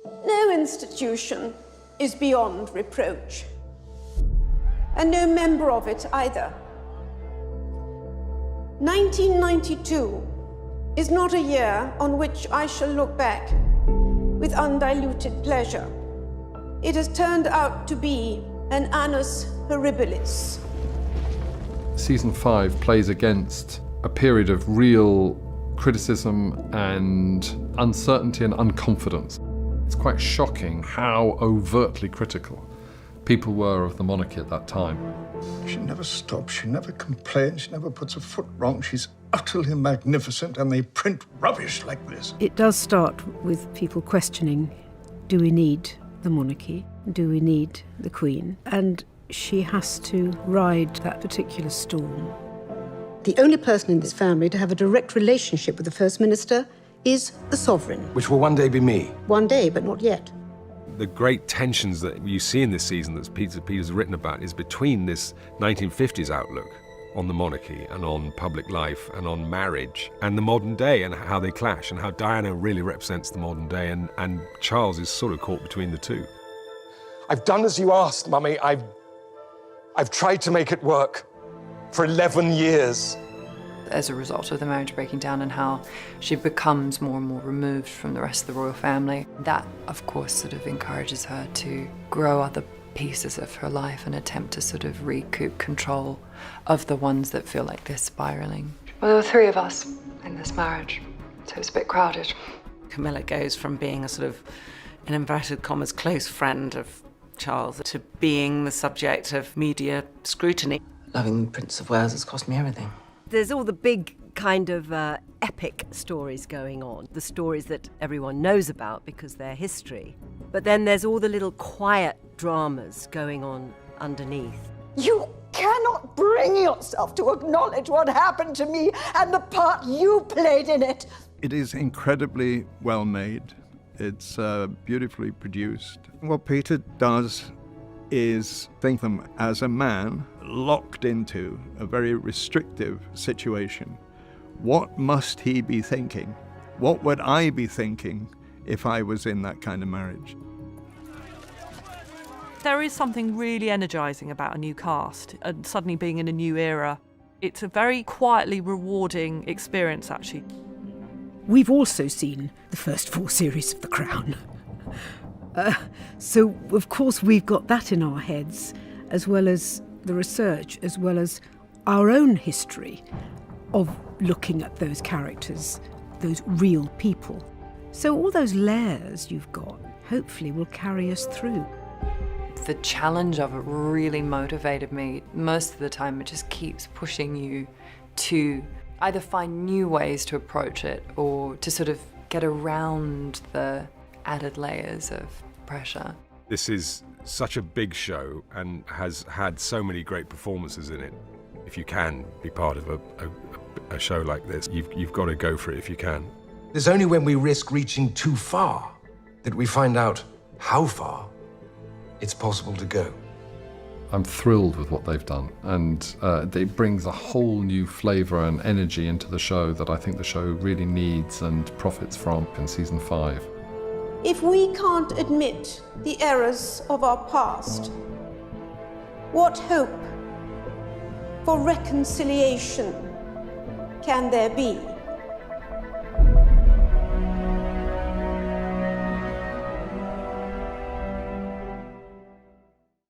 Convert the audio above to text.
No institution is beyond reproach, and no member of it either. 1992 is not a year on which I shall look back with undiluted pleasure. It has turned out to be an annus horribilis. Season 5 plays against a period of real criticism and uncertainty and unconfidence. It's quite shocking how overtly critical people were of the monarchy at that time. She never stops, she never complains, she never puts a foot wrong. She's utterly magnificent, and they print rubbish like this. It does start with people questioning, do we need the monarchy? Do we need the Queen? And she has to ride that particular storm. The only person in this family to have a direct relationship with the First Minister is the Sovereign. Which will one day be me. One day, but not yet. The great tensions that you see in this season that Peter's written about is between this 1950s outlook on the monarchy and on public life and on marriage and the modern day and how they clash and how Diana really represents the modern day and Charles is sort of caught between the two. I've done as you asked, Mummy. I've tried to make it work for 11 years. As a result of the marriage breaking down and how she becomes more and more removed from the rest of the royal family, that, of course, sort of encourages her to grow other pieces of her life and attempt to sort of recoup control of the ones that feel like they're spiraling. Well, there were 3 of us in this marriage, so it's a bit crowded. Camilla goes from being a sort of, in inverted commas, close friend of Charles to being the subject of media scrutiny. Loving the Prince of Wales has cost me everything. There's all the big kind of epic stories going on, the stories that everyone knows about because they're history. But then there's all the little quiet dramas going on underneath. You cannot bring yourself to acknowledge what happened to me and the part you played in it. It is incredibly well made. It's beautifully produced. What Peter does is think them as a man locked into a very restrictive situation. What must he be thinking? What would I be thinking if I was in that kind of marriage? There is something really energising about a new cast and suddenly being in a new era. It's a very quietly rewarding experience, actually. We've also seen the first 4 series of The Crown. So, of course, we've got that in our heads, as well as the research, as well as our own history of looking at those characters, those real people. So all those layers you've got, hopefully, will carry us through. The challenge of it really motivated me. Most of the time, it just keeps pushing you to either find new ways to approach it or to sort of get around the added layers of pressure. This is such a big show and has had so many great performances in it. If you can be part of a show like this, you've got to go for it if you can. It's only when we risk reaching too far that we find out how far it's possible to go. I'm thrilled with what they've done, and it brings a whole new flavour and energy into the show that I think the show really needs and profits from in season 5. If we can't admit the errors of our past, what hope for reconciliation can there be?